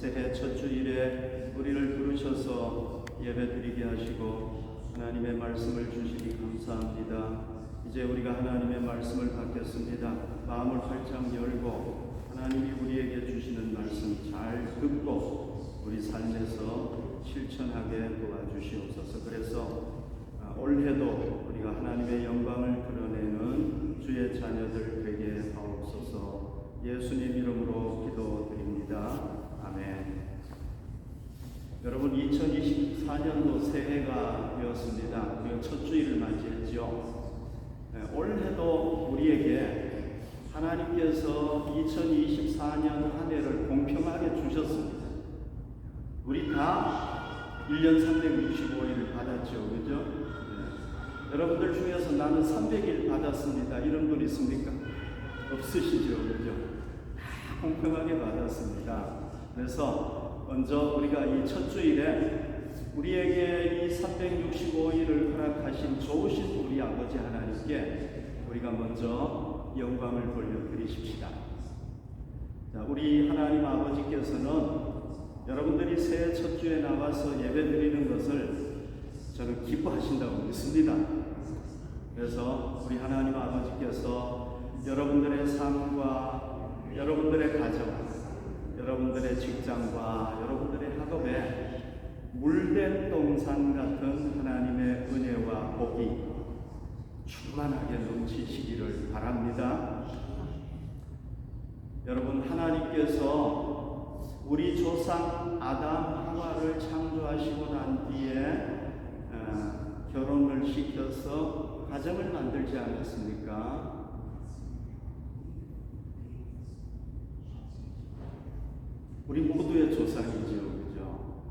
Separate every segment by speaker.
Speaker 1: 새해 첫 주일에 우리를 부르셔서 예배드리게 하시고 하나님의 말씀을 주시니 감사합니다. 이제 우리가 하나님의 말씀을 받겠습니다. 마음을 활짝 열고 하나님이 우리에게 주시는 말씀 잘 듣고 우리 삶에서 실천하게 도와주시옵소서. 그래서 올해도 우리가 하나님의 영광을 드러내는 주의 자녀들 되게 하옵소서. 예수님 이름으로 기도드립니다. 아멘. 여러분, 2024년도 새해가 되었습니다. 우리가 첫 주일을 맞이했죠. 올해도 우리에게 하나님께서 2024년 한 해를 공평하게 주셨습니다. 우리 다 1년 365일을 받았죠. 그죠? 여러분들 중에서 나는 300일 받았습니다, 이런 분 있습니까? 없으시죠? 그죠? 다 공평하게 받았습니다. 그래서 먼저 우리가 이 첫 주일에 우리에게 이 365일을 허락하신 좋으신 우리 아버지 하나님께 우리가 먼저 영광을 돌려드리십시다. 자, 우리 하나님 아버지께서는 여러분들이 새해 첫 주에 나와서 예배드리는 것을 저는 기뻐하신다고 믿습니다. 그래서 우리 하나님 아버지께서 여러분들의 삶과 여러분들의 가정, 여러분들의 직장과 여러분들의 학업에 물된 동산 같은 하나님의 은혜와 복이 충만하게 넘치시기를 바랍니다. 여러분, 하나님께서 우리 조상 아담 하와를 창조하시고 난 뒤에 결혼을 시켜서 가정을 만들지 않았습니까? 우리 모두의 조상이죠. 그죠?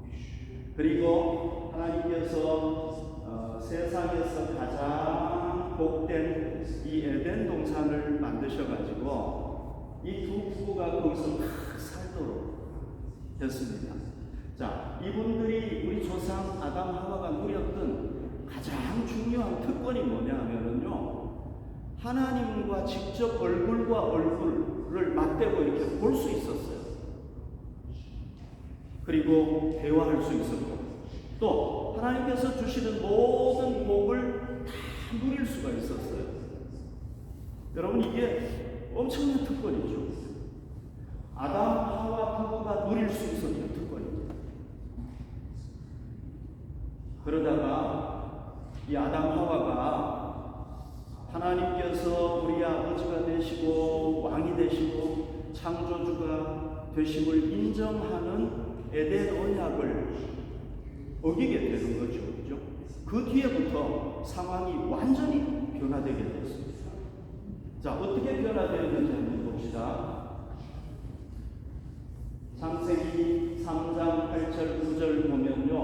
Speaker 1: 그리고 하나님께서 세상에서 가장 복된 이 에덴 동산을 만드셔가지고 이 두 부부가 거기서 막 살도록 됐습니다. 자, 이분들이 우리 조상 아담 하와가 누렸던 가장 중요한 특권이 뭐냐 하면은요, 하나님과 직접 얼굴과 얼굴을 맞대고 이렇게 볼 수 있었어요. 그리고 대화할 수 있었고, 또 하나님께서 주시는 모든 복을 다 누릴 수가 있었어요. 여러분, 이게 엄청난 특권이죠. 아담 하와 부부가 누릴 수 있었던 특권입니다. 그러다가 이 아담 하와가 하나님께서 우리 아버지가 되시고 왕이 되시고 창조주가 되심을 인정하는 에덴 언약을 어기게 되는 거죠. 그죠? 그 뒤에부터 상황이 완전히 변화되게 됐습니다. 자, 어떻게 변화되었는지 한번 봅시다. 창세기 3장 8절 9절 보면요,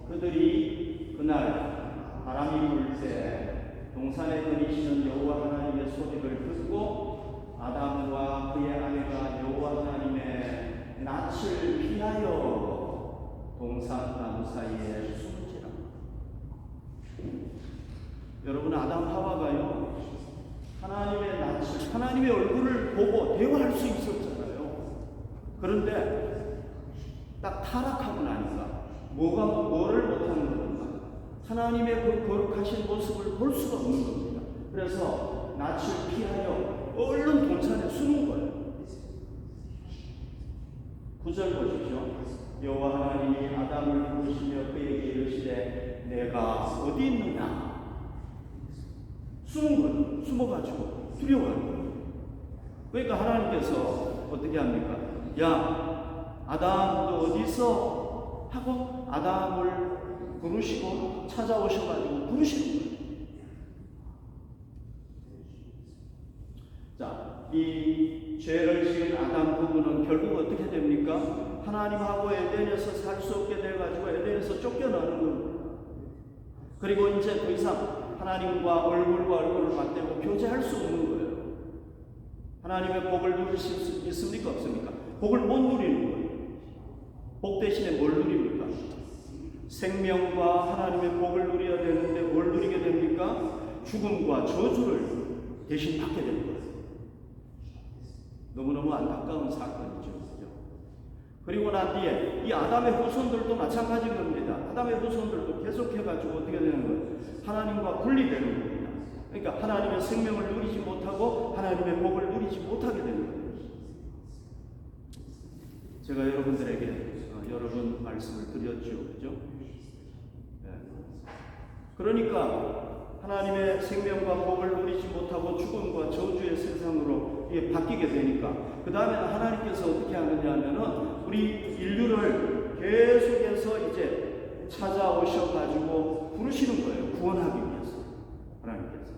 Speaker 1: 그들이 그날 바람이 불 때 동산에 거니시는 여호와 하나님의 소리를 듣고 아담과 그의 아내가 여호와 하나님의 낯을 피하여 동산 나무 사이에 숨지라. 여러분, 아담 하와가요, 하나님의 낯을, 하나님의 얼굴을 보고 대화할 수 있었잖아요. 그런데 딱 타락하고 나니까 뭐를 못하는 건가? 하나님의 그 거룩하신 모습을 볼 수가 없는 겁니다. 그래서 낯을 피하여 얼른 동산에 숨은 거예요. 9절 보십시오. 여호와 하나님이 아담을 부르시며 그에게 이르시되 내가 어디 있느냐? 숨은 거예요. 숨어가지고 두려워하는 거예요. 그러니까 하나님께서 어떻게 합니까? 야, 아담 너 어디 있어? 하고 아담을 부르시고 찾아오셔가지고 부르시는 거예요. 자, 이 죄를 지은 아담 부부는 결국 어떻게 됩니까? 하나님하고 에덴에서 살 수 없게 돼가지고 에덴에서 쫓겨나는 겁니다. 그리고 이제 더 이상 하나님과 얼굴과 얼굴을 맞대고 교제할 수 없는 거예요. 하나님의 복을 누릴 수 있습니까? 없습니까? 복을 못 누리는 거예요. 복 대신에 뭘 누립니까? 생명과 하나님의 복을 누려야 되는데 뭘 누리게 됩니까? 죽음과 저주를 대신 받게 되는 거예요. 너무너무 안타까운 사건이죠. 그리고 난 뒤에 이 아담의 후손들도 마찬가지인 겁니다. 아담의 후손들도 계속해가지고 어떻게 되는 거예요? 하나님과 분리되는 겁니다. 그러니까 하나님의 생명을 누리지 못하고 하나님의 복을 누리지 못하게 되는 거예요. 제가 여러분들에게 여러 번 말씀을 드렸죠. 그죠? 네. 그러니까 하나님의 생명과 복을 누리지 못하고 죽음과 저주의 세상으로 이게 바뀌게 되니까 그 다음에는 하나님께서 어떻게 하느냐 하면은 우리 인류를 계속해서 이제 찾아오셔가지고 부르시는 거예요. 구원하기 위해서. 하나님께서.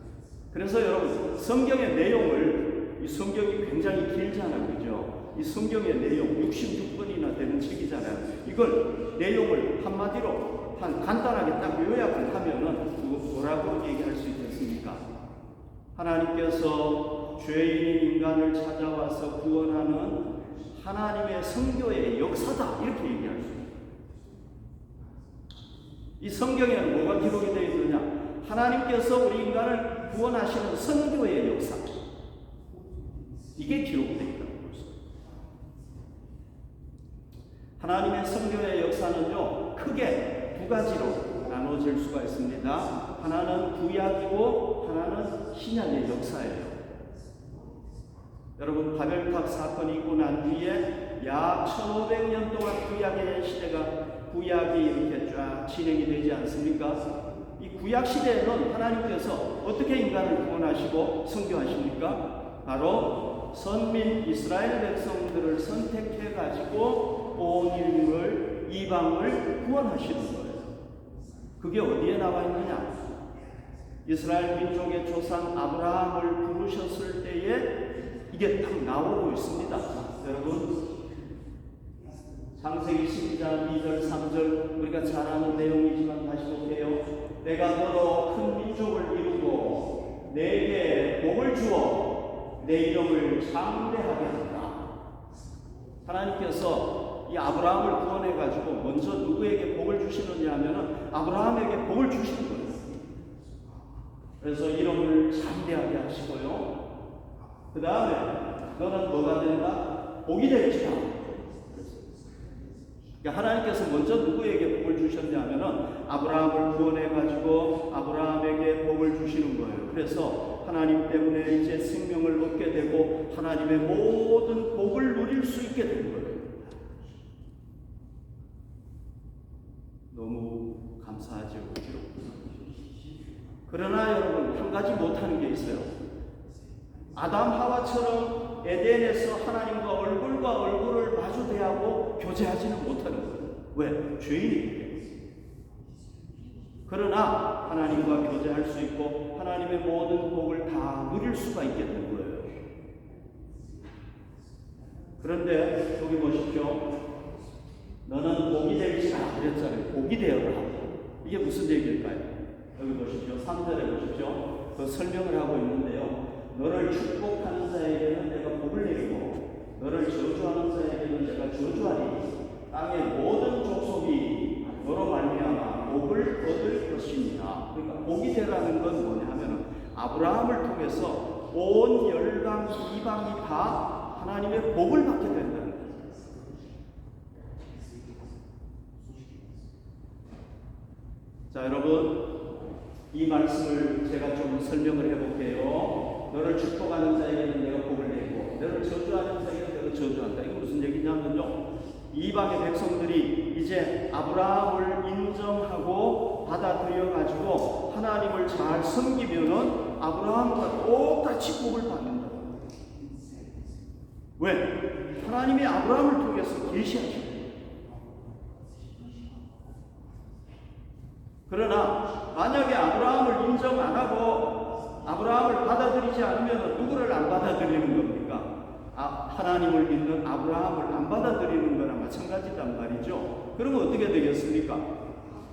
Speaker 1: 그래서 여러분 성경의 내용을, 이 성경이 굉장히 길잖아요. 그죠? 이 성경의 내용 66권이나 되는 책이잖아요. 이걸 내용을 한마디로 간단하게 딱 요약을 하면은 뭐라고 얘기할 수 있겠습니까? 하나님께서 죄인인 인간을 찾아와서 구원하는 하나님의 성교의 역사다, 이렇게 얘기할 수 있어요. 이 성경에는 뭐가 기록이 되어 있느냐? 하나님께서 우리 인간을 구원하시는 선교의 역사, 이게 기록되어 있다. 하나님의 선교의 역사는요, 크게 두 가지로 나눠질 수가 있습니다. 하나는 구약이고 하나는 신약의 역사예요. 여러분, 바벨탑 사건이 있고 난 뒤에 약 1500년 동안 구약의 시대가, 구약이 이렇게 쫙 진행이 되지 않습니까? 이 구약 시대에는 하나님께서 어떻게 인간을 구원하시고 선교하십니까? 바로 선민 이스라엘 백성들을 선택해 가지고 온 인류를, 이방을 구원하시는 거예요. 그게 어디에 나와 있느냐? 이스라엘 민족의 조상 아브라함을 부르셨을 때에 이게 딱 나오고 있습니다. 여러분, 창세기 12장 2절 3절 우리가 잘 아는 내용이지만 다시 볼게요. 내가 너로 큰 민족을 이루고 내게 복을 주어 내 이름을 창대하게 한다. 하나님께서 이 아브라함을 구원해가지고 먼저 누구에게 복을 주시느냐 하면은 아브라함에게 복을 주시는 거예요. 그래서 이름을 창대하게 하시고요. 그 다음에 너는 뭐가 된다? 복이 될지다. 그러니까 하나님께서 먼저 누구에게 복을 주셨냐 하면은 아브라함을 구원해가지고 아브라함에게 복을 주시는 거예요. 그래서 하나님 때문에 이제 생명을 얻게 되고 하나님의 모든 복을 누릴 수 있게 된 거예요. 너무 감사하죠. 그러나 여러분, 한 가지 못하는 게 있어요. 아담 하와처럼 에덴에서 하나님과 얼굴과 얼굴을 마주 대하고 교제하지는 못하는 거예요. 왜? 죄인이기 때문에. 그러나 하나님과 교제할 수 있고 하나님의 모든 복을 다 누릴 수가 있게 된 거예요. 그런데 여기 보십시오. 너는 복이 될지라 그랬잖아요. 복이 되어라. 이게 무슨 얘기일까요? 여기 보십시오. 3절에 보십시오. 그 설명을 하고 있는데요. 너를 축복하는 자에게는 내가 복을 내리고 너를 저주하는 자에게는 내가 저주하리. 땅의 모든 족속이 너로 말미암아 복을 얻을 것입니다. 그러니까 복이 되라는 건 뭐냐 하면 아브라함을 통해서 온 열방 이방이 다 하나님의 복을 받게 된다는 거예요. 자, 여러분, 이 말씀을 제가 좀 설명을 해볼게요. 너를 축복하는 자에게는 내가 복을 내고 너를 저주하는 자에게는 내가 저주한다. 이게 무슨 얘기냐면요, 이방의 백성들이 이제 아브라함을 인정하고 받아들여가지고 하나님을 잘 섬기면은 아브라함과 똑같이 복을 받는다. 왜? 하나님이 아브라함을 통해서 계시하시고. 그러나 만약에 아브라함을 인정 안 하고 아브라함을 받아들이지 않으면 누구를 안 받아들이는 겁니까? 하나님을 믿는 아브라함을 안 받아들이는 거나 마찬가지단 말이죠. 그러면 어떻게 되겠습니까?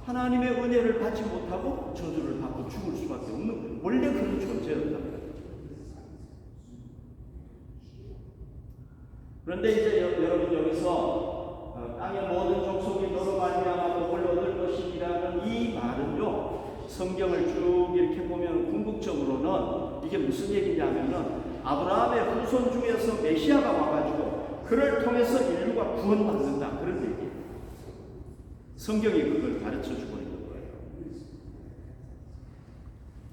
Speaker 1: 하나님의 은혜를 받지 못하고 저주를 받고 죽을 수밖에 없는, 원래 그런 존재였단 말이에요. 그런데 이제 여러분, 여기서 땅의 모든 족속이 너로 말미암아 복을 얻을 것이라는 이 말은요, 성경을 쭉 이렇게 보면 궁극적으로는 이게 무슨 얘기냐면은 아브라함의 후손 중에서 메시아가 와가지고 그를 통해서 인류가 구원받는다. 그런 얘기예요. 성경이 그걸 가르쳐 주고 있는 거예요.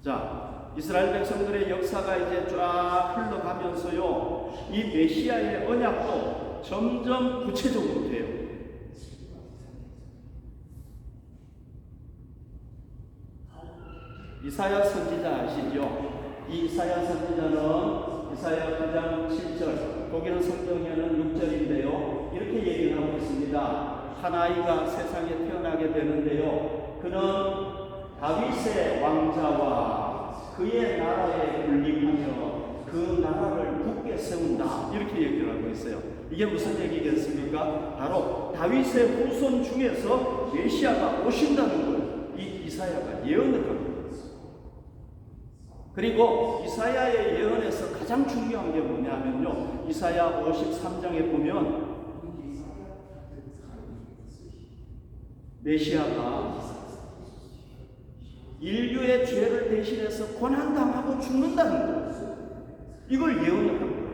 Speaker 1: 자, 이스라엘 백성들의 역사가 이제 쫙 흘러가면서요, 이 메시아의 언약도 점점 구체적으로 돼요. 이사야 선지자 아시죠? 이 이사야 선지자는 이사야 9장 7절, 거기는 성경에는 6절인데요. 이렇게 얘기를 하고 있습니다. 한 아이가 세상에 태어나게 되는데요. 그는 다윗의 왕자와 그의 나라에 군림하며 그 나라를 굳게 세운다. 이렇게 얘기를 하고 있어요. 이게 무슨 얘기겠습니까? 바로 다윗의 후손 중에서 메시아가 오신다는 걸 이 이사야가 예언을 합니다. 그리고 이사야의 예언에서 가장 중요한 게 뭐냐면요, 이사야 53장에 보면 메시아가 인류의 죄를 대신해서 고난당하고 죽는다는 거예요. 이걸 예언을 한 거예요.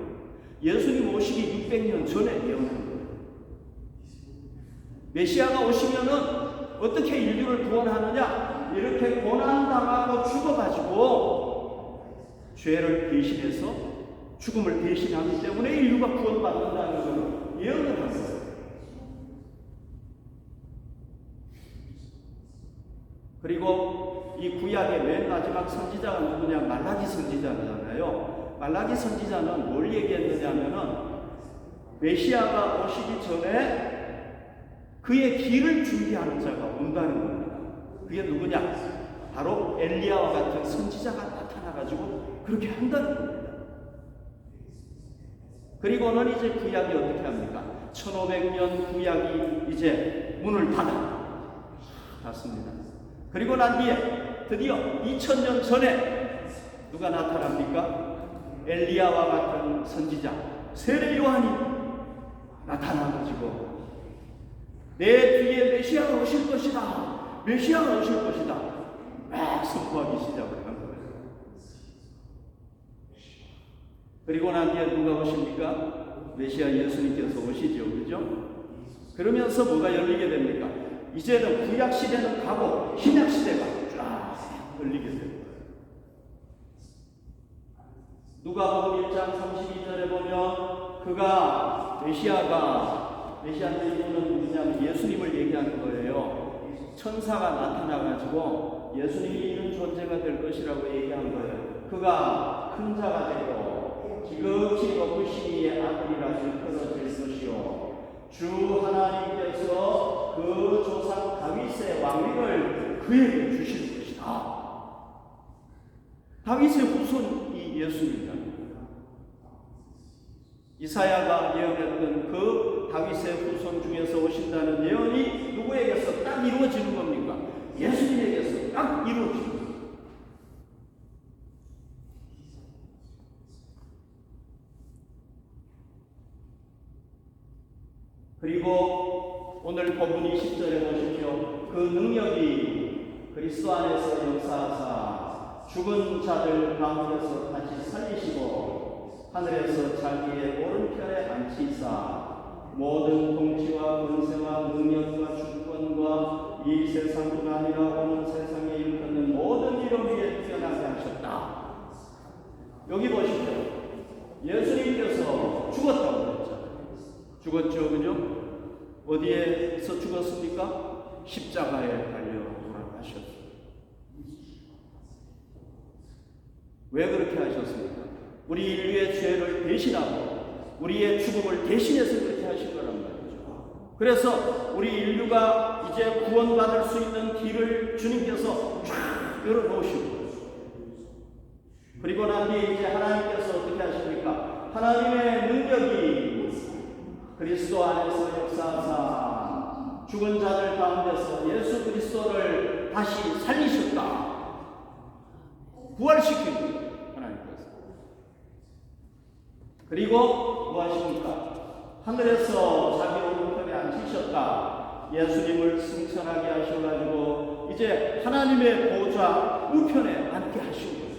Speaker 1: 예수님 오시기 600년 전에 예언한 거예요. 메시아가 오시면은 어떻게 인류를 구원하느냐? 이렇게 고난당하고 죽어가지고 죄를 대신해서 죽음을 대신하기 때문에 인류가 구원받는다는 것을 예언을 한 거예요. 그리고 이 구약의 맨 마지막 선지자가 누구냐? 말라기 선지자잖아요. 말라기 선지자는 뭘 얘기했느냐면은 메시아가 오시기 전에 그의 길을 준비하는 자가 온다는 겁니다. 그게 누구냐? 바로 엘리야와 같은 선지자가 나타나가지고 그렇게 한다는 겁니다. 그리고는 이제 구약이 어떻게 합니까? 1500년 구약이 이제 문을 닫습니다. 그리고 난 뒤에 드디어 2000년 전에 누가 나타납니까? 엘리야와 같은 선지자 세례 요한이 나타나가지고 내 뒤에 메시아가 오실 것이다. 메시아가 오실 것이다. 막 선포하기 시작을 한 거예요. 그리고 난 뒤에 누가 오십니까? 메시아 예수님께서 오시죠. 그죠? 그러면서 뭐가 열리게 됩니까? 이제는 구약 시대는 가고 신약 시대가 쫙 열리게 됩니다. 누가복음 1장 32절에 보면 그가 메시아인데 이거는 누구냐면 예수님을 얘기하는 거예요. 천사가 나타나가지고 예수님이 이런 존재가 될 것이라고 얘기한 거예요. 그가 큰 자가 되고 지극히 높으신 이의 아들이라 일컬어질 것이요 주 하나님께서 그 조상 다윗의 왕위를 그에게 주실 것이다. 다윗의 후손이 예수입니다. 이사야가 예언했던 그 다윗의 후손 중에서 오신다는 예언이 누구에게서 딱 이루어지는 겁니까? 예수님에게서 딱 이루어지는 겁니다. 그리고 오늘 본문 20절에 보십시오. 그 능력이 그리스도 안에서 역사하사 죽은 자들 가운데서 다시 살리시고 하늘에서 자기의 오른편에 앉히사 모든 통치와 권세와 능력과 주권과 이 세상뿐 아니라 오는 세상에 일컫는 모든 이름 위에 뛰어나게 하셨다. 여기 보십시오. 예수님께서 죽었다고 그랬잖아요. 죽었죠, 그죠? 어디에서 죽었습니까? 십자가에 달려 돌아가셨어요. 왜 그렇게 하셨습니까? 우리 인류의 죄를 대신하고 우리의 죽음을 대신해서 그렇게 하신 거란 말이죠. 그래서 우리 인류가 이제 구원받을 수 있는 길을 주님께서 쫙 열어놓으시고, 그리고 난 뒤에 이제 하나님께서 어떻게 하십니까? 하나님의 능력이 그리스도 안에서 역사하사 죽은 자들 가운데서 예수 그리스도를 다시 살리셨다. 부활시킨 거예요, 하나님께서. 그리고 뭐 하십니까? 하늘에서 자기 오른편에 앉히셨다. 예수님을 승천하게 하셔가지고 이제 하나님의 보좌 우편에 앉게 하신 거예요.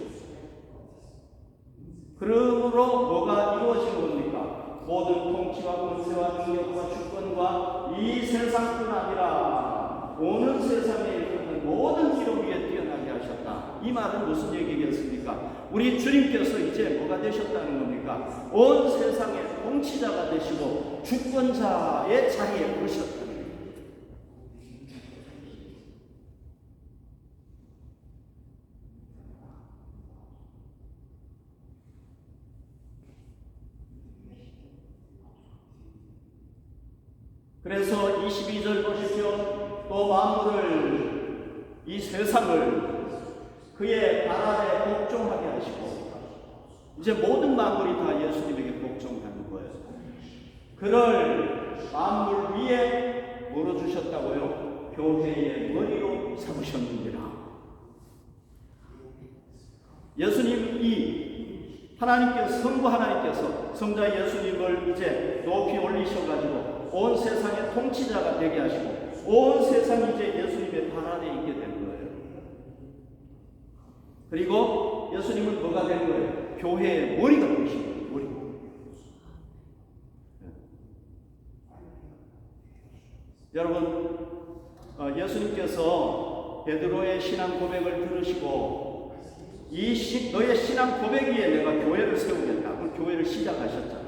Speaker 1: 그러므로 뭐가 이루어진 겁니까? 모든 통치와 권세와 능력과 주권과 이 세상뿐 아니라 오는 세상에 있는 모든 기록 위에 뛰어나게 하셨다. 이 말은 무슨 얘기겠습니까? 우리 주님께서 이제 뭐가 되셨다는 겁니까? 온 세상의 통치자가 되시고 주권자의 자리에 오셨다. 그래서 22절 보십시오. 또 만물을, 이 세상을 그의 발 아래 복종하게 하시고, 이제 모든 만물이 다 예수님에게 복종하는 거예요. 그를 만물 위에 뭐로 주셨다고요? 교회의 머리로 삼으셨느니라. 예수님이 하나님께서, 성부 하나님께서 성자 예수님을 이제 높이 올리셔가지고 온 세상의 통치자가 되게 하시고 온 세상이 이제 예수님의 발 아래 있게 된 거예요. 그리고 예수님은 뭐가 된 거예요? 교회의 머리가 되신 거예요. 머리. 여러분, 예수님께서 베드로의 신앙 고백을 들으시고 너의 신앙 고백 위에 내가 교회를 세우겠다. 그 교회를 시작하셨잖아요.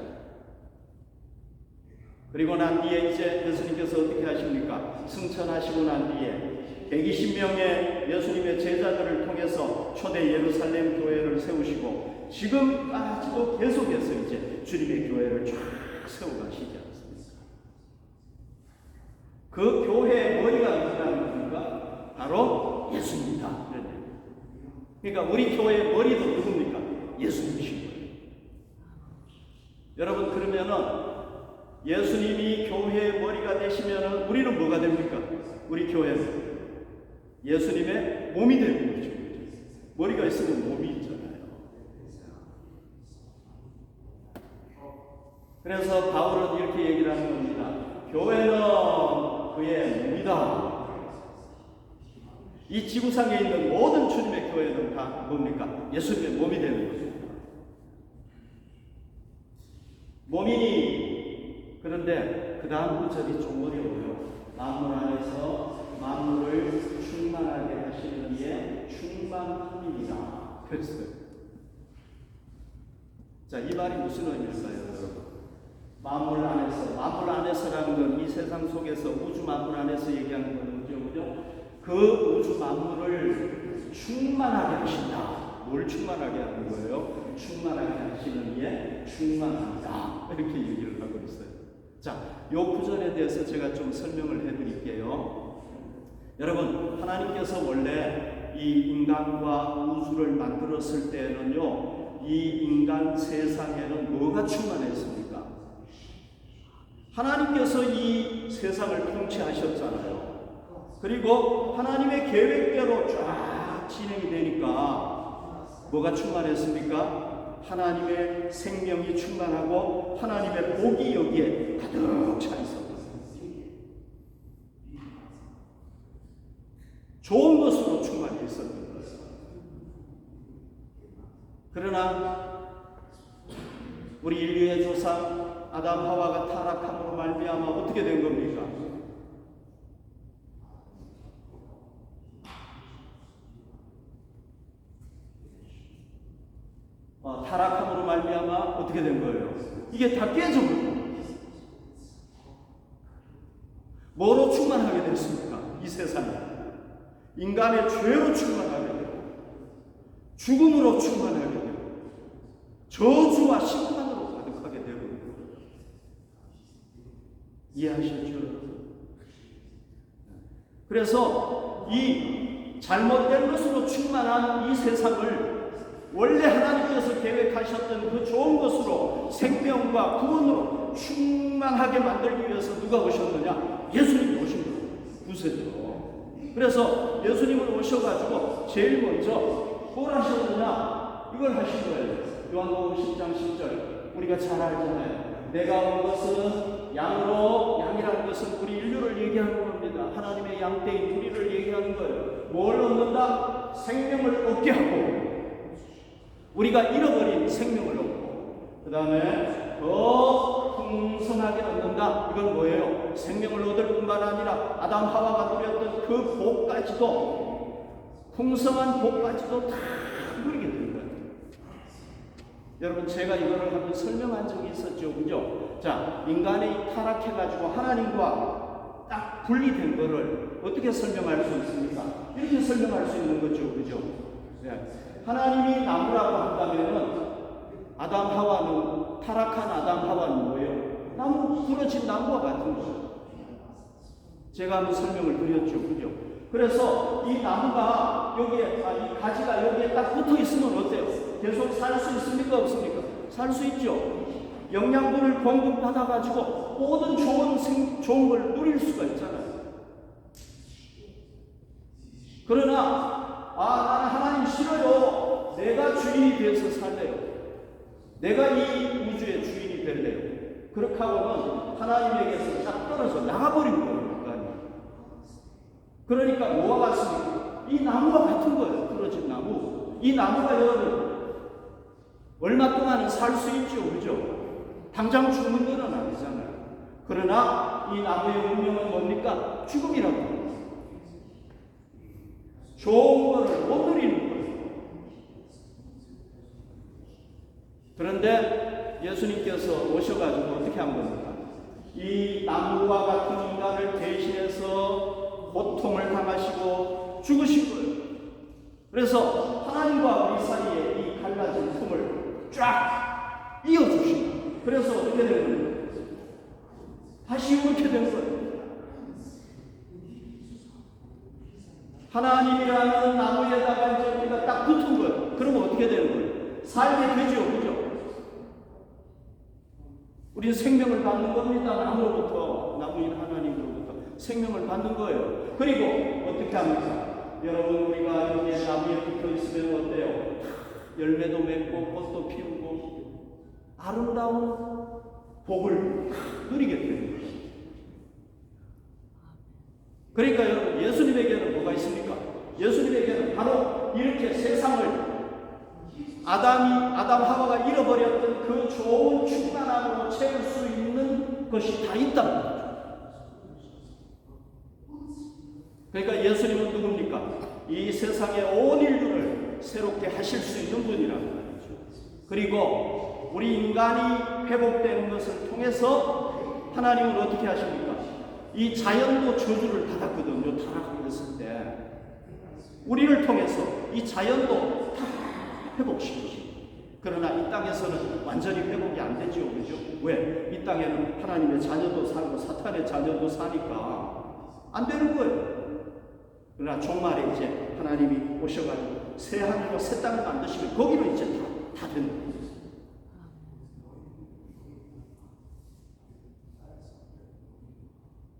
Speaker 1: 그리고 난 뒤에 이제 예수님께서 어떻게 하십니까? 승천하시고 난 뒤에 120명의 예수님의 제자들을 통해서 초대 예루살렘 교회를 세우시고 지금까지도 계속해서 이제 주님의 교회를 쫙 세워가시지 않습니까? 그 교회의 머리가 누구라는 겁니까? 바로 예수님이다. 그러니까 우리 교회의 머리도 누굽니까? 예수님이신 거예요. 여러분, 그러면은 예수님이 교회의 머리가 되시면은 우리는 뭐가 됩니까? 우리 교회는 예수님의 몸이 되는 거죠. 머리가 있으면 몸이 있잖아요. 그래서 바울은 이렇게 얘기를 하는 겁니다. 교회는 그의 몸이다. 이 지구상에 있는 모든 주님의 교회는 다 뭡니까? 예수님의 몸이 되는 거죠. 몸이니, 그런데 그 다음 구절이 좀 어려워요. 만물 안에서 만물을 충만하게 하시는 이의 충만함이니라. 그랬어요. 자, 이 말이 무슨 의미일까요, 여러분? 만물 안에서라는 건 이 세상 속에서 우주 만물 안에서 얘기하는 거는 그죠? 그 우주 만물을 충만하게 하신다. 뭘 충만하게 하는 거예요? 충만하게 하시는 이에 충만합니다. 이렇게 얘기를 하고 있어요. 자, 요 구절에 대해서 제가 좀 설명을 해드릴게요. 여러분, 하나님께서 원래 이 인간과 우주를 만들었을 때는요, 이 인간 세상에는 뭐가 충만했습니까? 하나님께서 이 세상을 통치하셨잖아요. 그리고 하나님의 계획대로 쫙 진행이 되니까 뭐가 충만했습니까? 하나님의 생명이 충만하고 하나님의 복이 여기에 가득 차 있었다. 좋은 것으로 충만해 있었던 거예요. 그러나 우리 인류의 조상 아담 하와가 타락함으로 말미암아 어떻게 된 겁니까? 타락함으로 말미암아 어떻게 된 거예요? 이게 다 깨져버려요. 뭐로 충만하게 됐습니까? 이 세상에 인간의 죄로 충만하게 되고 죽음으로 충만하게 되고 저주와 심판으로 가득하게 되고. 이해하셨죠? 그래서 이 잘못된 것으로 충만한 이 세상을 원래 하나님께서 계획하셨던 그 좋은 것으로 생명과 구원으로 충만하게 만들기 위해서 누가 오셨느냐? 예수님이 오신 거예요. 구세주로. 그래서 예수님은 오셔가지고 제일 먼저 뭘 하셨느냐? 이걸 하신 거예요. 요한복음 10장 10절 우리가 잘 알잖아요. 내가 온 것은 양이라는 것은 우리 인류를 얘기하는 겁니다. 하나님의 양떼인 우리를 얘기하는 거예요. 뭘 얻는다? 생명을 얻게 하고 우리가 잃어버린 생명을 얻고 그 다음에 더 풍성하게 얻는다. 이건 뭐예요? 생명을 얻을 뿐만 아니라 아담 하와가 누렸던 그 복까지도, 풍성한 복까지도 다 누리게 되는 거예요. 여러분, 제가 이거를 한번 설명한 적이 있었죠, 그죠? 자, 인간이 타락해가지고 하나님과 딱 분리된 거를 어떻게 설명할 수 있습니까? 이렇게 설명할 수 있는 거죠, 그죠? 네. 하나님이 나무라고 한다면은 아담 하와는, 타락한 아담 하와는 뭐예요? 나무, 부러진 나무와 같은 거예요. 제가 한번 설명을 드렸죠, 그죠? 그래서 이 나무가 여기에, 이 가지가 여기에 딱 붙어 있으면 어때요? 계속 살 수 있습니까? 없습니까? 살 수 있죠. 영양분을 공급받아가지고 모든 좋은 걸 누릴 수가 있잖아요. 그러나, 나는 하나님 싫어요. 내가 주인이 되어서 살래요. 내가 이 우주의 주인이 될래요. 그렇게 하고는 하나님에게서 딱 떨어져 나가버린 거예요. 그러니까 뭐와 같습니까? 이 나무와 같은 거예요. 부러진 나무. 이 나무가 여러분 얼마 동안은 살 수 있죠, 그죠? 당장 죽는 건 아니잖아요. 그러나 이 나무의 운명은 뭡니까? 죽음이라고. 좋은 거를 못 누리는 거예요. 그런데 예수님께서 오셔가지고 어떻게 한 겁니까? 이 나무와 같은 인간을 대신해서 고통을 당하시고 죽으신 거예요. 그래서 하나님과 우리 사이에 이 갈라진 틈을 쫙 이어주신 거예요. 그래서 어떻게 된 거예요? 다시 이렇게 된 거예요. 하나님이라는 나무에다가 이제 우리가 딱 붙은 거예요. 그러면 어떻게 되는 거예요? 살게 되죠, 그죠? 우리는 생명을 받는 겁니다. 나무로부터, 나무인 하나님으로부터 생명을 받는 거예요. 그리고 어떻게 합니까? 여러분, 우리가 여기에 나무에 붙어 있으면 어때요? 열매도 맺고 꽃도 피우고 아름다운 복을 누리게 되는 거예요. 그러니까 여러분, 예수님에게는 뭐가 있습니까? 예수님에게는 바로 이렇게 세상을 아담 하와가 잃어버렸던 그 좋은 충만함으로 채울 수 있는 것이 다 있다는 거죠. 그러니까 예수님은 누굽니까? 이 세상의 온 인류를 새롭게 하실 수 있는 분이라는 거죠. 그리고 우리 인간이 회복되는 것을 통해서 하나님은 어떻게 하십니까? 이 자연도 저주를 받았거든요. 타락했을 때. 우리를 통해서 이 자연도 다 회복시키시고. 그러나 이 땅에서는 완전히 회복이 안 되죠. 그죠? 왜? 이 땅에는 하나님의 자녀도 살고 사탄의 자녀도 사니까 안 되는 거예요. 그러나 종말에 이제 하나님이 오셔가지고 새 하늘과 새 땅을 만드시면 거기는 이제 다 되는 거예요.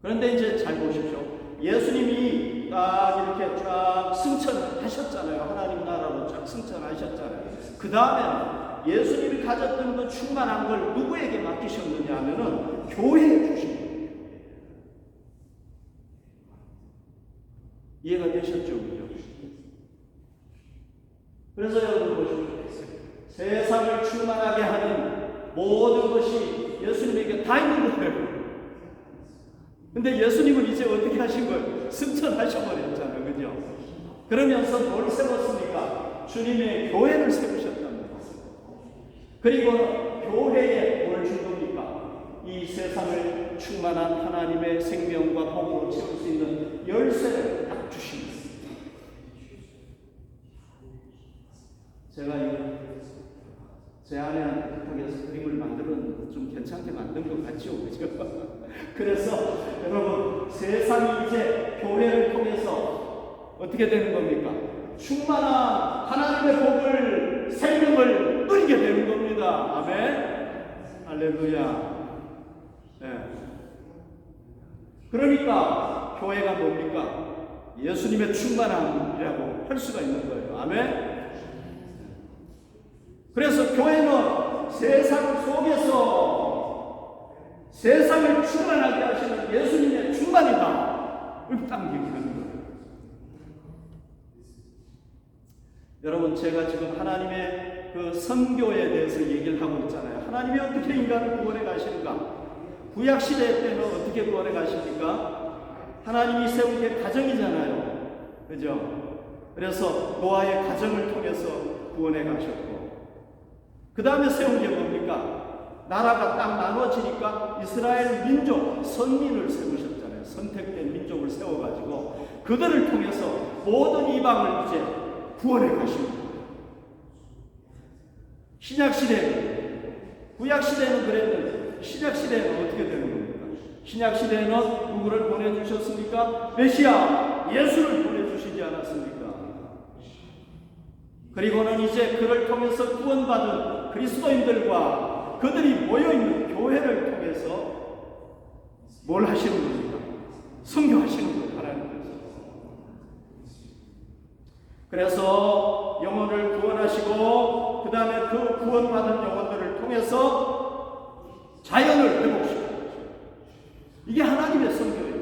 Speaker 1: 그런데 이제 잘 보십시오. 예수님이 이렇게 쫙 승천하셨잖아요. 하나님 나라로 쫙 승천하셨잖아요. 그 다음에 예수님이 가졌던 그 충만한 걸 누구에게 맡기셨느냐 하면은 교회에 주신 거예요. 이해가 되셨죠? 그죠? 그래서 여러분 보십시오. 세상을 충만하게 하는 모든 것이 예수님에게 다 있는 거예요. 근데 예수님은 이제 어떻게 하신 거예요? 승천하셔버렸잖아요. 그죠? 그러면서 뭘 세웠습니까? 주님의 교회를 세우셨답니다. 그리고 교회에 뭘 준 겁니까? 이 세상을 충만한 하나님의 생명과 복으로 채울 수 있는 열쇠를 딱 주신 거예요. 제가 제 아내한테 부탁해서 그림을 만들었는데 좀 괜찮게 만든 것 같죠? 그죠? 그래서 여러분, 세상이 이제 교회를 통해서 어떻게 되는 겁니까? 충만한 하나님의 복을, 생명을 누리게 되는 겁니다. 아멘? 할렐루야. 네. 그러니까 교회가 뭡니까? 예수님의 충만함이라고 할 수가 있는 거예요. 아멘? 그래서 교회는 세상 속에서 세상을 충만하게 하시는 예수님의 충만이다. 이렇게 딱 얘기하는 거예요. 여러분, 제가 지금 하나님의 그 선교에 대해서 얘기를 하고 있잖아요. 하나님이 어떻게 인간을 구원해 가시는가? 구약 시대 때는 어떻게 구원해 가십니까? 하나님이 세운 게 가정이잖아요. 그죠? 그래서 노아의 가정을 통해서 구원해 가셨고, 그 다음에 세운 게 뭡니까? 나라가 딱 나눠지니까 이스라엘 민족, 선민을 세우셨잖아요. 선택된 민족을 세워가지고 그들을 통해서 모든 이방을 이제 구원해 가십니다. 신약시대는, 구약시대는 그랬는데 신약시대는 어떻게 되는 겁니까? 신약시대에는 누구를 보내주셨습니까? 메시아 예수를 보내주시지 않았습니까? 그리고는 이제 그를 통해서 구원받은 그리스도인들과 그들이 모여있는 교회를 통해서 뭘 하시는 겁니까? 선교하시는 거예요, 하나님께서. 그래서 영혼을 구원하시고 그 다음에 그 구원받은 영혼들을 통해서 자연을 회복시키는 거죠. 이게 하나님의 선교예요.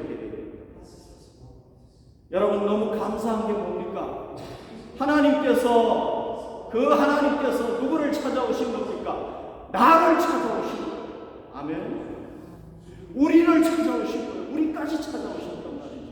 Speaker 1: 여러분, 너무 감사한 게 뭡니까? 하나님께서 누구를 찾아오신 겁니까? 나를 찾아오신 거예요. 아멘. 우리를 찾아오신 거예요. 우리까지 찾아오셨단 말이죠.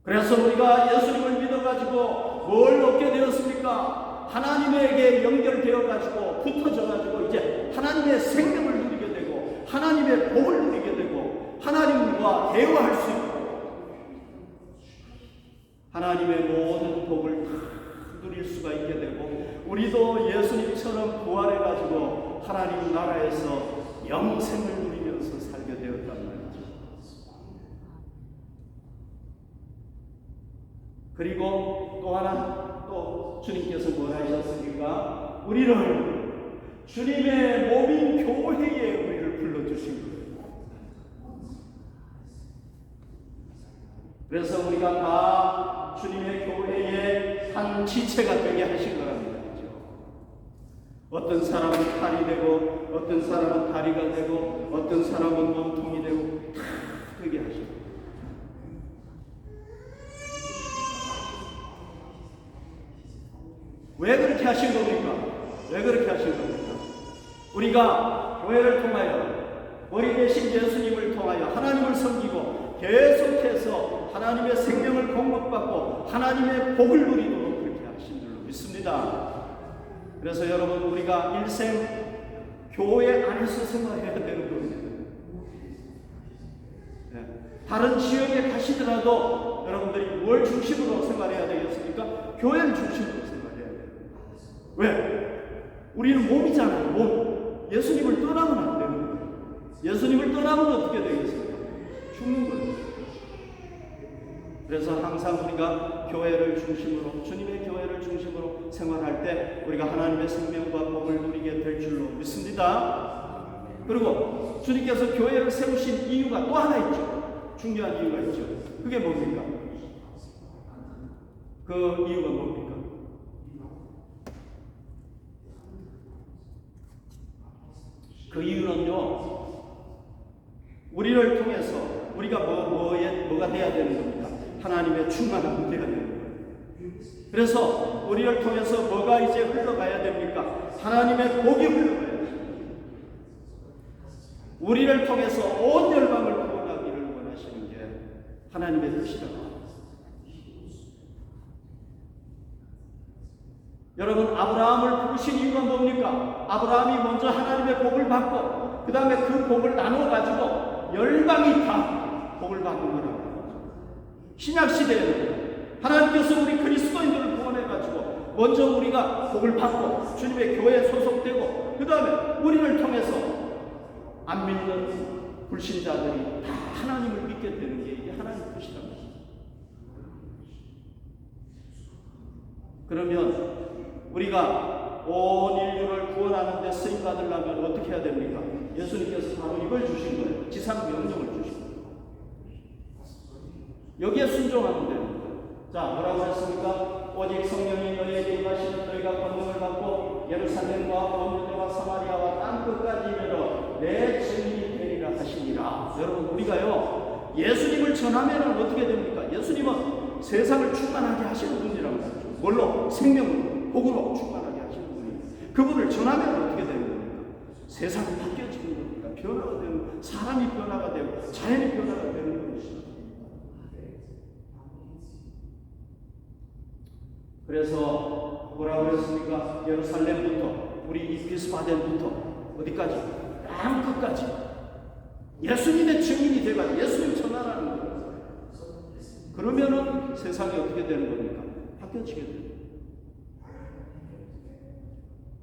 Speaker 1: 그래서 우리가 예수님을 믿어가지고 뭘 얻게 되었습니까? 하나님에게 연결되어가지고 붙어져가지고 이제 하나님의 생명을 누리게 되고 하나님의 복을 누리게 되고 하나님과 대화할 수 있고 하나님의 모든 복을 다 누릴 수가 있게 되고 우리도 예수님처럼 부활해가지고 하나님 나라에서 영생을 누리면서 살게 되었단 말이죠. 그리고 또 하나, 또 주님께서 뭘 하셨습니까? 우리를 주님의 몸인 교회에 우리를 불러주신 거예요. 그래서 우리가 다 주님의 교회의 한 지체가 되게 하신 거란 말이죠. 어떤 사람은 팔이 되고 어떤 사람은 다리가 되고 어떤 사람은 몸통이 되고 다 되게 하신 거예요. 왜 그렇게 하신 겁니까? 왜 그렇게 하신 겁니까? 우리가 교회를 통하여 머리 대신 예수님을 통하여 하나님을 섬기고 계속해서 하나님의 생명을 공급받고 하나님의 복을 누리도록 그렇게 하신 줄로 믿습니다. 그래서 여러분, 우리가 일생 교회 안에서 생활해야 되는 겁니다. 다른 지역에 가시더라도 여러분들이 뭘 중심으로 생활해야 되겠습니까? 교회를 중심으로 생활해야 돼요. 왜? 우리는 몸이잖아요. 몸. 예수님을 떠나면 안 되는 거예요. 예수님을 떠나면 어떻게 되겠습니까? 죽는 거예요. 그래서 항상 우리가 교회를 중심으로, 주님의 교회를 중심으로 생활할 때 우리가 하나님의 생명과 복을 누리게 될 줄로 믿습니다. 그리고 주님께서 교회를 세우신 이유가 또 하나 있죠. 중요한 이유가 있죠. 그게 뭡니까? 그 이유가 뭡니까? 그 이유는요, 우리를 통해서 우리가 뭐가 돼야 되는 겁니까? 하나님의 충만한 은혜가 되는 거예요. 그래서 우리를 통해서 뭐가 이제 흘러가야 됩니까? 하나님의 복이 흘러가야 돼요. 우리를 통해서 온 열방을 구원하기를 원하시는 게 하나님의 뜻이라고 합니다. 여러분, 아브라함을 부르신 이유가 뭡니까? 아브라함이 먼저 하나님의 복을 받고 그 다음에 그 복을 나눠가지고 열방이 다 복을 받는 거라고. 신약시대에는 하나님께서 우리 그리스도인들을 구원해가지고 먼저 우리가 복을 받고 주님의 교회에 소속되고 그 다음에 우리를 통해서 안 믿는 불신자들이 다 하나님을 믿게 되는 게 이게 하나님의 뜻이랍니다. 그러면 우리가 온 인류를 구원하는 데 쓰임받으려면 어떻게 해야 됩니까? 예수님께서 바로 이걸 주신 거예요. 지상 명령을 주신 거예요. 여기에 순종하면 됩니다. 자, 뭐라고 했습니까? 오직 성령이 너희에게 임하시는 너희가 권능을 받고 예루살렘과 온 유대와 사마리아와 땅끝까지 이르러 내 증인이 되리라 하시니라. 여러분, 우리가요 예수님을 전하면 어떻게 됩니까? 예수님은 세상을 충만하게 하시는 분이라고 하죠. 뭘로? 생명으로, 복으로 충만하게 하시는 분이. 그분을 전하면 어떻게 되는 겁니까? 세상이 바뀌어지는 겁니다. 변화가 되고, 사람이 변화가 되고, 자연이 변화가 되는 것이죠. 그래서 뭐라고 그랬습니까? 예루살렘부터, 우리 이피스바덴부터 어디까지? 땅 끝까지 예수님의 증인이 돼가지고 예수님 전하라는 거예요. 그러면은 세상이 어떻게 되는 겁니까? 바뀌어지게 돼요.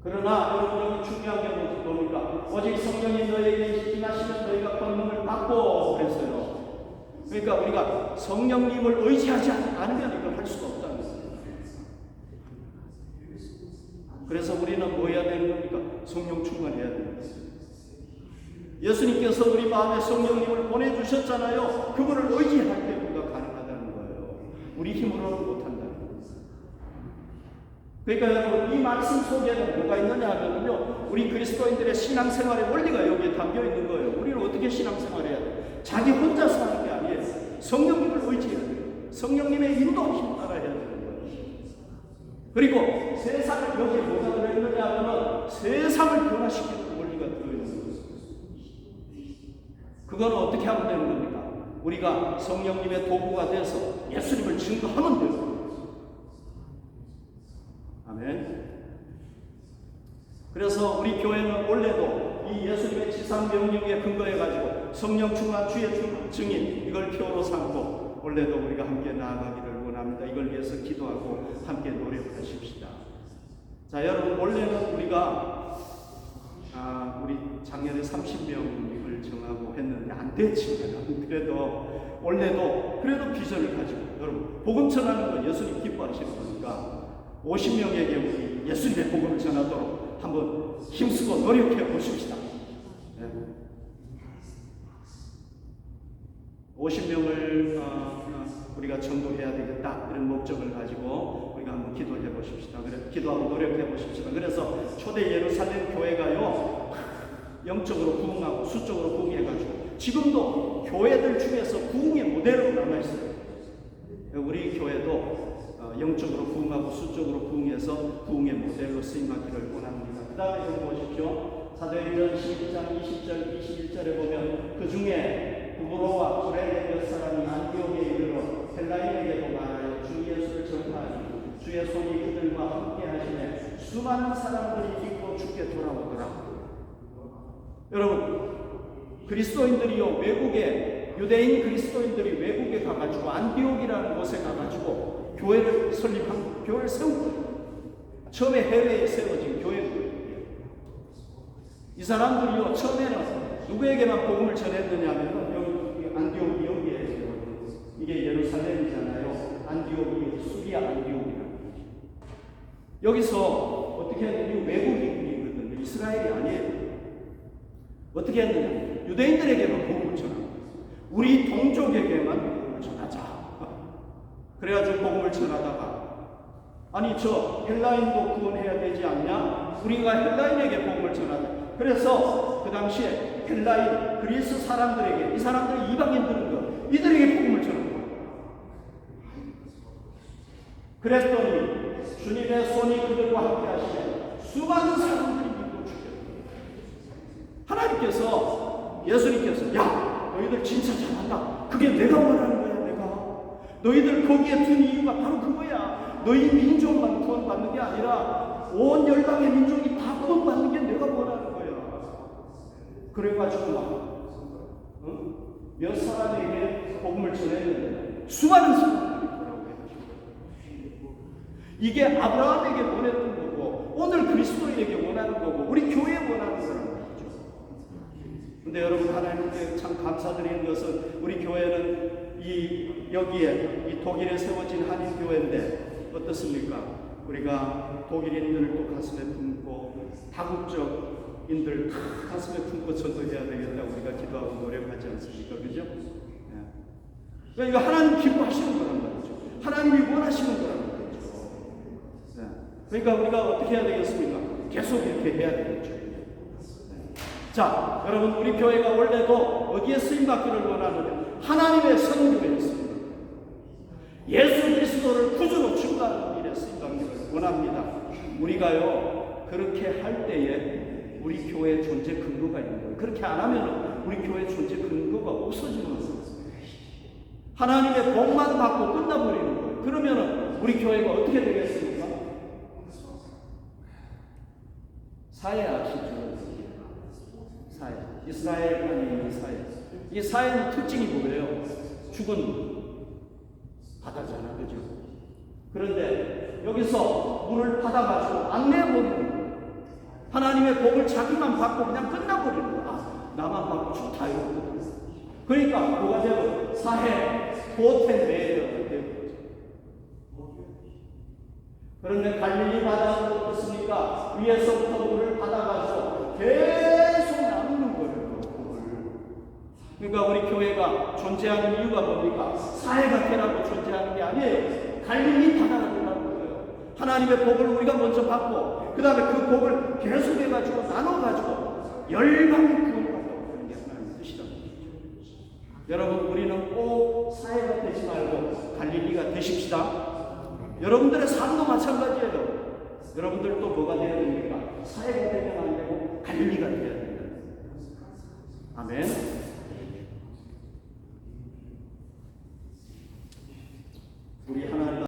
Speaker 1: 그러나 여러분 여기 중요한 게 뭡니까? 오직 성령이 너에게 임하시면 너희가 권능을 받고 그랬어요. 그러니까 우리가 성령님을 의지하지 않으면 이걸 할 수가 없다는 거예요. 그래서 우리는 뭐 해야 되는 겁니까? 성령 충만해야 되는 거예요. 예수님께서 우리 마음에 성령님을 보내주셨잖아요. 그분을 의지할 때 우리가 가능하다는 거예요. 우리 힘으로는 못한다는 거예요. 그러니까 여러분 이 말씀 속에는 뭐가 있느냐 하면요, 우리 그리스도인들의 신앙생활의 원리가 여기에 담겨 있는 거예요. 우리는 어떻게 신앙생활해야 돼요? 자기 혼자서 하는 게 아니에요. 성령님을 의지해야 돼요. 성령님의 인도하심 따라 해야 되는 거예요. 그리고 세상을 여기에 뭐가 들어있느냐 하면 세상을 변화시키는 원리가 들어있는 거예요. 그거는 어떻게 하면 되는 겁니까? 우리가 성령님의 도구가 돼서 예수님을 증거하면 돼요. 아멘. 그래서 우리 교회는 원래도 이 예수님의 지상 명령에 근거해가지고 성령 충만 주의 증인 이걸 표로 삼고 원래도 우리가 함께 나아가기를 원합니다. 이걸 위해서 기도하고 함께 노력하십시다. 자, 여러분 원래는 우리가 우리 작년에 30명을 정하고 했는데 안 됐지만 그래도 원래도 그래도 비전을 가지고 여러분 복음 전하는 건 예수님 기뻐하시는 거니까 50명에게 우리 예수님의 복음을 전하도록 한번 힘쓰고 노력해 보십시다. 50명을 우리가 전도해야 되겠다 이런 목적을 가지고 우리가 한번 기도해 보십시다. 기도하고 노력해 보십시다. 그래서 초대 예루살렘 교회가요 영적으로 부흥하고 수적으로 부흥해가지고 지금도 교회들 중에서 부흥의 모델로 남아있어요. 우리 교회도 영적으로 부흥하고 수적으로 부흥해서 부흥의 모델로 쓰임받기를 원합니다. 그 다음에 여기 보십시오. 사도행전 12장 20절 21절에 보면 그 중에 구브로와 구레네 몇 사람이 안디옥에 이르러 헬라인에게도 말하여 주 예수를 전파하니 주의 손이 그들과 함께 하시네 수많은 사람들이 믿고 주께 돌아오더라. 여러분 그리스도인들이요 외국에 유대인 그리스도인들이 외국에 가가지고 안디옥이라는 곳에 가가지고 교회를 설립한 교회를 세운 거예요. 처음에 해외에 세워진 교회고요. 이 사람들이요 처음에는 누구에게만 복음을 전했느냐 하면 여기 안디옥이 여기에 이게 예루살렘이잖아요. 안디옥이 수리아 안디옥이라는 여기서 어떻게 했느냐 외국인이거든요. 이스라엘이 아니에요. 어떻게 했느냐 유대인들에게만 복음을 전하고 우리 동족에게만 복음을 전하자. 그래가지고 복음을 전하다가 아니 저 헬라인도 구원해야 되지 않냐? 우리가 헬라인에게 복음을 전하자. 그래서 그 당시에 헬라인 그리스 사람들에게 이 사람들이 이방인들은 이들에게 복음을 전한 거예요. 그랬더니 주님의 손이 그들과 함께 하시네 수많은 사람들이 믿고 죽였어요. 하나님께서 예수님께서 야 너희들 진짜 잘한다. 그게 내가 원하는 거야. 너희들 거기에 든 이유가 바로 그거야. 너희 민족만 구원받는 게 아니라 온 열방의 민족이 다 구원받는 게 내가 원하는 거야. 그래가지고 몇 사람에게 복음을 전했는데 수많은 사람들이 돌아오게 해주고 이게 아브라함에게 보냈던 거고 오늘 그리스도인에게 원하는 거고 우리 교회에 원하는 거라는 거죠. 근데 여러분 하나님께 참 감사드리는 것은 우리 교회는 여기에 이 독일에 세워진 한인교회인데 어떻습니까? 우리가 독일인들을 또 가슴에 품고 다국적인들 다 가슴에 품고 전도해야 되겠다 우리가 기도하고 노력하지 않습니까? 그죠? 네. 그러니까 하나님 기뻐하시는 거란 말이죠. 하나님이 원하시는 거란 말이죠. 네. 그러니까 우리가 어떻게 해야 되겠습니까? 계속 이렇게 해야 되겠죠. 네. 자, 여러분 우리 교회가 원래도 어디에 쓰임받기를 원하느냐? 하나님의 선교에 있습니다. 예수 그리스도를 구주로 증거하는 일에 쓰임받기를 원합니다. 우리가요 그렇게 할 때에 우리 교회의 존재 근거가 있는 거예요. 그렇게 안 하면 우리 교회의 존재 근거가 없어지는 거예요. 하나님의 복만 받고 끝나버리는 거예요. 그러면 우리 교회가 어떻게 되겠습니까? 사회 아시죠? 사회. 이스라엘 안에 있는 사회. 이 사회의 특징이 뭐예요? 죽은 바다잖아, 그죠? 그런데 여기서 물을 받아가지고 안 내버리는 거예요. 하나님의 복을 자기만 받고 그냥 끝나버리는 거예요. 아, 나만 받고 좋다 이러거든. 그러니까 뭐가 되고 사회 보태 내려가 되고. 그런데 갈릴리 바다는 어떻습니까? 위에서부터 물을 받아가지고 계속 나누는 거예요. 그러니까 우리 교회가 존재하는 이유가 뭡니까? 사회가 되라고 존재하는 게 아니에요. 갈릴리 바다가 되라는 거예요. 하나님의 복을 우리가 먼저 받고 그 다음에 그 복을 계속해가지고 나눠가지고 열방의 구원받고 그런 게 하나님의 뜻이라는 거죠. 여러분 우리는 꼭 사회가 되지 말고 갈릴리가 되십시다. 여러분들의 삶도 마찬가지예요. 여러분들도 뭐가 되어야 됩니까? 사회가 되면 안 되고 갈릴리가 되어야 됩니다.